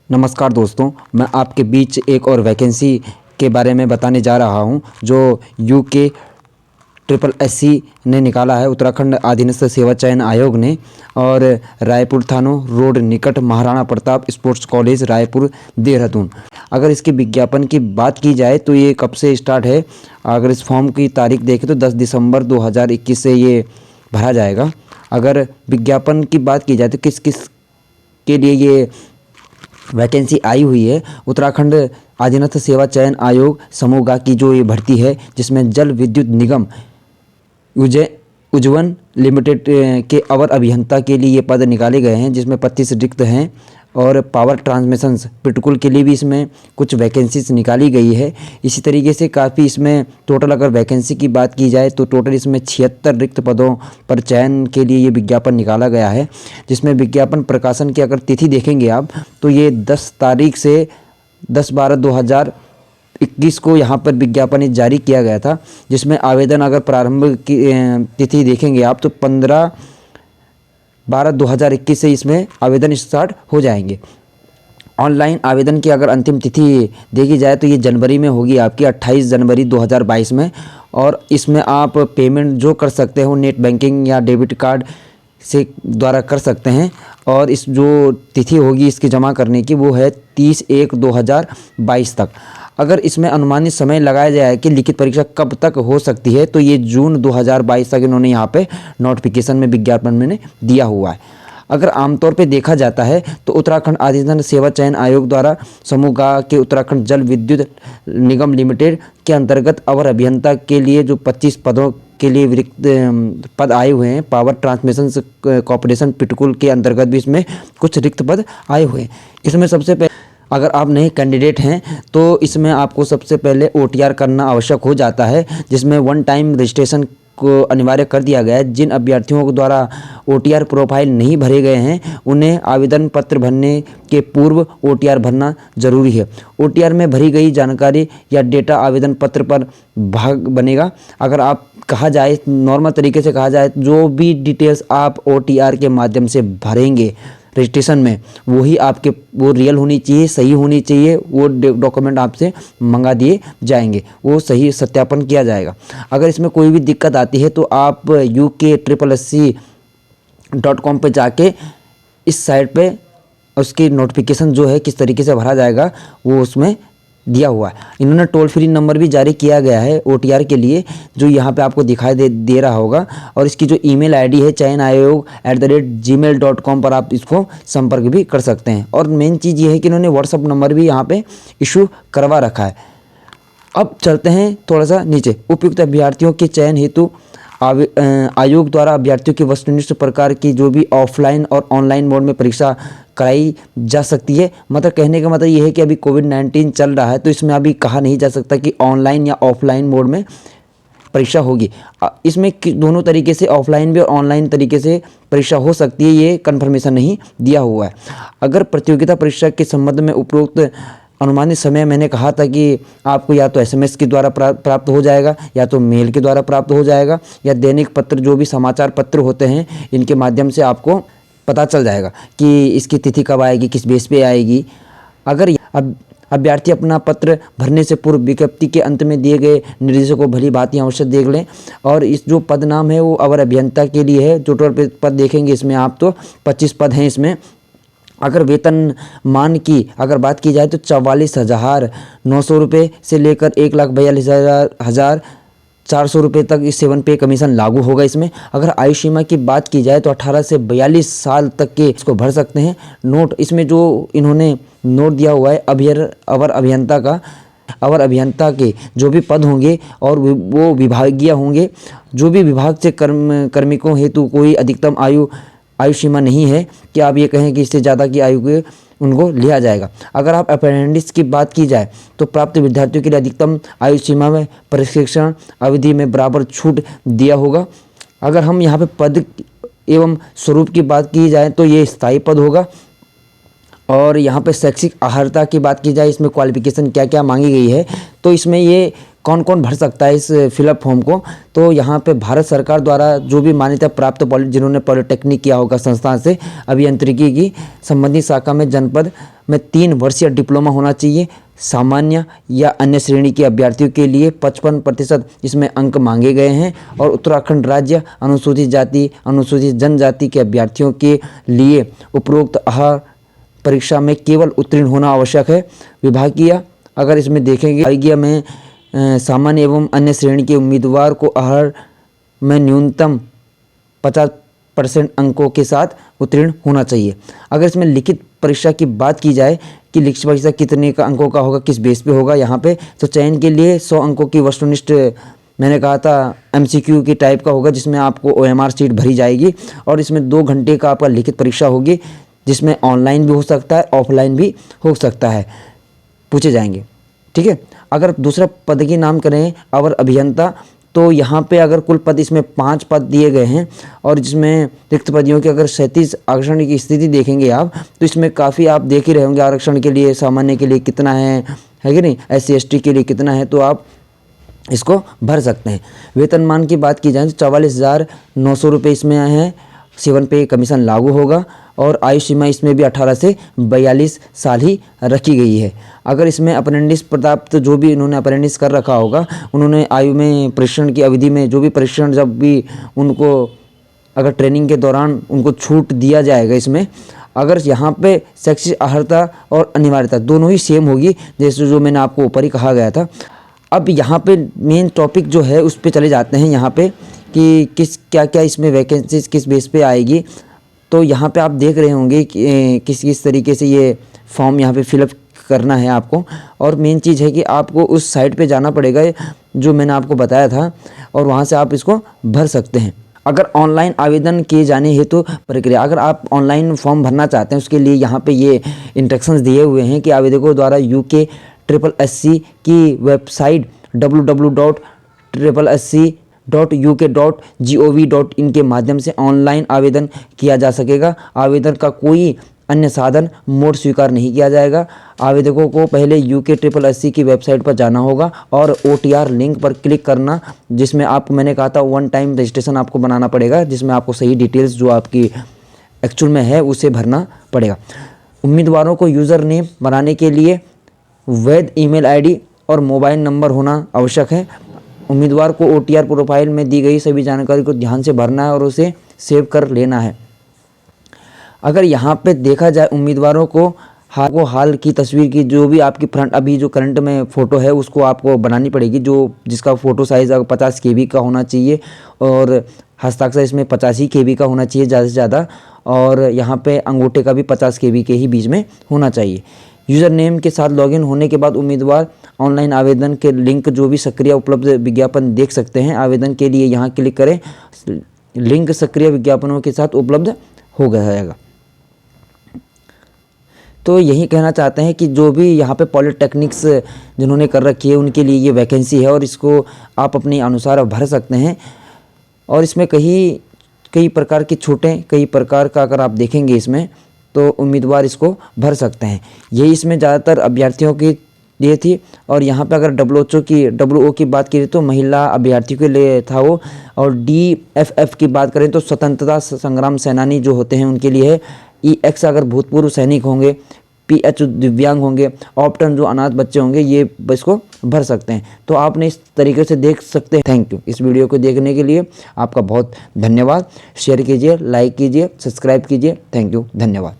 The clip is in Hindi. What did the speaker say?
नमस्कार दोस्तों, मैं आपके बीच एक और वैकेंसी के बारे में बताने जा रहा हूं जो यूके ट्रिपल एससी ने निकाला है, उत्तराखंड अधीनस्थ सेवा चयन आयोग ने। और रायपुर थानो रोड निकट महाराणा प्रताप स्पोर्ट्स कॉलेज रायपुर देहरादून। अगर इसके विज्ञापन की बात की जाए तो ये कब से स्टार्ट है, अगर इस फॉर्म की तारीख देखें तो 10 दिसंबर 2021 से ये भरा जाएगा। अगर विज्ञापन की बात की जाए तो किस किस के लिए ये वैकेंसी आई हुई है, उत्तराखंड अधीनस्थ सेवा चयन आयोग समूह गा की जो ये भर्ती है, जिसमें जल विद्युत निगम उज्जवल लिमिटेड के अवर अभियंता के लिए ये पद निकाले गए हैं, जिसमें 25 रिक्त हैं। और पावर ट्रांसमिशन पिटकुल के लिए भी इसमें कुछ वैकेंसीज निकाली गई है। इसी तरीके से काफ़ी इसमें टोटल अगर वैकेंसी की बात की जाए तो टोटल इसमें 76 रिक्त पदों पर चयन के लिए ये विज्ञापन निकाला गया है। जिसमें विज्ञापन प्रकाशन की अगर तिथि देखेंगे आप तो ये 10 तारीख से 10/12/2021 को यहाँ पर विज्ञापन जारी किया गया था। जिसमें आवेदन अगर प्रारंभ की तिथि देखेंगे आप तो 15/12/2021 से इसमें आवेदन स्टार्ट हो जाएंगे। ऑनलाइन आवेदन की अगर अंतिम तिथि देखी जाए तो ये जनवरी में होगी आपकी 28 जनवरी 2022 में। और इसमें आप पेमेंट जो कर सकते हो नेट बैंकिंग या डेबिट कार्ड से द्वारा कर सकते हैं। और इस जो तिथि होगी इसकी जमा करने की वो है 30/1/2022 तक। अगर इसमें अनुमानित समय लगाया जाए कि लिखित परीक्षा कब तक हो सकती है तो ये जून 2022 तक इन्होंने यहाँ पे नोटिफिकेशन में विज्ञापन में दिया हुआ है। अगर आमतौर पे देखा जाता है तो उत्तराखंड अधीनस्थ सेवा चयन आयोग द्वारा समूह गा के उत्तराखंड जल विद्युत निगम लिमिटेड के अंतर्गत अवर अभियंता के लिए जो 25 पदों के लिए रिक्त पद आए हुए हैं, पावर ट्रांसमिशन कॉर्पोरेशन पिटकुल के अंतर्गत भी इसमें कुछ रिक्त पद आए हुए हैं। इसमें सबसे पहले अगर आप नए कैंडिडेट हैं तो इसमें आपको सबसे पहले OTR करना आवश्यक हो जाता है, जिसमें 1 टाइम रजिस्ट्रेशन को अनिवार्य कर दिया गया है। जिन अभ्यर्थियों के द्वारा OTR प्रोफाइल नहीं भरे गए हैं उन्हें आवेदन पत्र भरने के पूर्व OTR भरना जरूरी है। OTR में भरी गई जानकारी या डेटा आवेदन पत्र पर भाग बनेगा। अगर आप कहा जाए नॉर्मल तरीके से कहा जाए जो भी डिटेल्स आप OTR के माध्यम से भरेंगे रजिस्ट्रेशन में वही आपके वो रियल होनी चाहिए, सही होनी चाहिए। वो डॉक्यूमेंट आपसे मंगा दिए जाएंगे, वो सही सत्यापन किया जाएगा। अगर इसमें कोई भी दिक्कत आती है तो आप UK.SSC.com पे जाके इस साइट पे उसकी नोटिफिकेशन जो है किस तरीके से भरा जाएगा वो उसमें दिया हुआ है। इन्होंने टोल फ्री नंबर भी जारी किया गया है OTR के लिए, जो यहाँ पे आपको दिखाई दे रहा होगा। और इसकी जो ईमेल आईडी है चयन आयोग @gmail.com पर आप इसको संपर्क भी कर सकते हैं। और मेन चीज़ ये है कि इन्होंने व्हाट्सअप नंबर भी यहाँ पे इशू करवा रखा है। अब चलते हैं थोड़ा सा नीचे। उपयुक्त अभ्यर्थियों के चयन हेतु आयोग द्वारा अभ्यर्थियों की वस्तुनिष्ठ प्रकार की जो भी ऑफलाइन और ऑनलाइन मोड में परीक्षा कराई जा सकती है। मतलब कहने का मतलब ये है कि अभी कोविड-19 चल रहा है तो इसमें अभी कहा नहीं जा सकता कि ऑनलाइन या ऑफलाइन मोड में परीक्षा होगी। इसमें दोनों तरीके से ऑफलाइन भी और ऑनलाइन तरीके से परीक्षा हो सकती है, ये कन्फर्मेशन नहीं दिया हुआ है। अगर प्रतियोगिता परीक्षा के संबंध में उपरोक्त अनुमानित समय मैंने कहा था कि आपको या तो SMS के द्वारा प्राप्त हो जाएगा या तो मेल के द्वारा प्राप्त हो जाएगा या दैनिक पत्र जो भी समाचार पत्र होते हैं इनके माध्यम से आपको पता चल जाएगा कि इसकी तिथि कब आएगी, किस बेस पे आएगी। अगर अभ्यर्थी अपना पत्र भरने से पूर्व विज्ञप्ति के अंत में दिए गए निर्देशों को भली भांति अवश्य देख लें। और इस जो पद नाम है वो अवर अभियंता के लिए है। जो टोटल पद देखेंगे इसमें आप तो 25 पद हैं इसमें। अगर वेतन मान की अगर बात की जाए तो 44,900 रुपये से लेकर 1,42,400 रुपये तक इस 7 पे कमीशन लागू होगा इसमें। अगर आयु सीमा की बात की जाए तो 18 से 42 साल तक के इसको भर सकते हैं। नोट इसमें जो इन्होंने नोट दिया हुआ है अवर अभियंता के जो भी पद होंगे और वो विभागीय होंगे। जो भी विभाग से कर्मिकों हेतु कोई अधिकतम आयु सीमा नहीं है कि आप ये कहें कि इससे ज़्यादा की आयु के उनको लिया जाएगा। अगर आप अप्रेंटिस की बात की जाए तो प्राप्त विद्यार्थियों के लिए अधिकतम आयु सीमा में प्रशिक्षण अवधि में बराबर छूट दिया होगा। अगर हम यहाँ पे पद एवं स्वरूप की बात की जाए तो ये स्थायी पद होगा। और यहाँ पे शैक्षिक अर्हता की बात की जाए, इसमें क्वालिफिकेशन क्या क्या मांगी गई है तो इसमें ये कौन कौन भर सकता है इस फिलअप फॉर्म को। तो यहाँ पे भारत सरकार द्वारा जो भी मान्यता प्राप्त जिन्होंने पॉलिटेक्निक किया होगा संस्थान से अभियांत्रिकी की संबंधित शाखा में जनपद में 3 वर्षीय डिप्लोमा होना चाहिए। सामान्य या अन्य श्रेणी के अभ्यर्थियों के लिए 55% इसमें अंक मांगे गए हैं। और उत्तराखंड राज्य अनुसूचित जाति अनुसूचित जनजाति के अभ्यर्थियों के लिए उपरोक्त आहार परीक्षा में केवल उत्तीर्ण होना आवश्यक है। विभागीय अगर इसमें देखेंगे विभागीय में सामान्य एवं अन्य श्रेणी के उम्मीदवार को आहार में न्यूनतम 50% अंकों के साथ उत्तीर्ण होना चाहिए। अगर इसमें लिखित परीक्षा की बात की जाए कि लिखित परीक्षा कितने का अंकों का होगा, किस बेस पे होगा यहाँ पे, तो चयन के लिए 100 अंकों की वस्तुनिष्ठ मैंने कहा था MCQ की टाइप का होगा, जिसमें आपको OMR सीट भरी जाएगी। और इसमें 2 घंटे का आपका लिखित परीक्षा होगी, जिसमें ऑनलाइन भी हो सकता है, ऑफलाइन भी हो सकता है, पूछे जाएंगे। ठीक है। अगर दूसरा पद की नाम करें अवर अभियंता, तो यहाँ पे अगर कुल पद इसमें 5 पद दिए गए हैं और जिसमें रिक्त पदियों की अगर 37 आरक्षण की स्थिति देखेंगे आप, तो इसमें काफ़ी आप देख ही रहे होंगे आरक्षण के लिए सामान्य के लिए कितना है कि नहीं, SC ST के लिए कितना है, तो आप इसको भर सकते हैं। वेतनमान की बात की जाए तो 44,900 रुपये इसमें है। 7 पे कमीशन लागू होगा और आयु सीमा इसमें भी 18 से 42 साल ही रखी गई है। अगर इसमें अप्रेंटिस प्राप्त जो भी इन्होंने अप्रेंटिस कर रखा होगा, उन्होंने आयु में प्रशिक्षण की अवधि में जो भी प्रशिक्षण जब भी उनको अगर ट्रेनिंग के दौरान उनको छूट दिया जाएगा इसमें, अगर यहाँ पे शैक्षिक अर्हता और अनिवार्यता दोनों ही सेम होगी, जैसे जो मैंने आपको ऊपर ही कहा गया था। अब यहाँ पे मेन टॉपिक जो है उस पे चले जाते हैं यहाँ पे कि क्या क्या इसमें वैकेंसीज किस बेस पे आएगी। तो यहाँ पे आप देख रहे होंगे कि किस तरीके से ये फॉर्म यहाँ पे फिलअप करना है आपको। और मेन चीज़ है कि आपको उस साइट पे जाना पड़ेगा जो मैंने आपको बताया था, और वहाँ से आप इसको भर सकते हैं। अगर ऑनलाइन आवेदन किए जाने हेतु प्रक्रिया, अगर आप ऑनलाइन फॉर्म भरना चाहते हैं उसके लिए यहाँ पे ये इंस्ट्रक्शंस दिए हुए हैं कि आवेदकों द्वारा UK-SSC की वेबसाइट www.SSC.uk.gov.in के माध्यम से ऑनलाइन आवेदन किया जा सकेगा। आवेदन का कोई अन्य साधन मोड स्वीकार नहीं किया जाएगा। आवेदकों को पहले UK-SSC की वेबसाइट पर जाना होगा और OTR लिंक पर क्लिक करना, जिसमें आप मैंने कहा था 1 टाइम रजिस्ट्रेशन आपको बनाना पड़ेगा, जिसमें आपको सही डिटेल्स जो आपकी एक्चुअल में है उसे भरना पड़ेगा। उम्मीदवारों को यूज़र नेम बनाने के लिए वैध ईमेल ID और मोबाइल नंबर होना आवश्यक है। उम्मीदवार को OTR प्रोफाइल में दी गई सभी जानकारी को ध्यान से भरना है और उसे सेव कर लेना है। अगर यहाँ पे देखा जाए उम्मीदवारों को हाल की तस्वीर की जो भी आपकी फ्रंट अभी जो करंट में फ़ोटो है उसको आपको बनानी पड़ेगी, जो जिसका फ़ोटो साइज़ 50 KB का होना चाहिए और हस्ताक्षर इसमें 85 KB का होना चाहिए ज़्यादा से ज़्यादा, और यहाँ पे अंगूठे का भी 50 KB के ही बीच में होना चाहिए। यूज़र नेम के साथ लॉगिन होने के बाद उम्मीदवार ऑनलाइन आवेदन के लिंक जो भी सक्रिय उपलब्ध विज्ञापन देख सकते हैं। आवेदन के लिए यहाँ क्लिक करें, लिंक सक्रिय विज्ञापनों के साथ उपलब्ध हो जाएगा। तो यही कहना चाहते हैं कि जो भी यहाँ पे पॉलिटेक्निक्स जिन्होंने कर रखी है उनके लिए ये वैकेंसी है और इसको आप अपने अनुसार भर सकते हैं। और इसमें कई प्रकार की छूटें, कई प्रकार का अगर आप देखेंगे इसमें तो उम्मीदवार इसको भर सकते हैं। यही इसमें ज़्यादातर अभ्यर्थियों की ये थी। और यहाँ पे अगर WO की बात करें तो महिला अभ्यर्थियों के लिए था वो, और DFF की बात करें तो स्वतंत्रता संग्राम सेनानी जो होते हैं उनके लिए है। EX अगर भूतपूर्व सैनिक होंगे, PH दिव्यांग होंगे, ऑप्टन जो अनाथ बच्चे होंगे, ये इसको भर सकते हैं। तो आपने इस तरीके से देख सकते हैं। Thank you. इस वीडियो को देखने के लिए आपका बहुत धन्यवाद। शेयर कीजिए, लाइक कीजिए, सब्सक्राइब कीजिए। थैंक यू, धन्यवाद।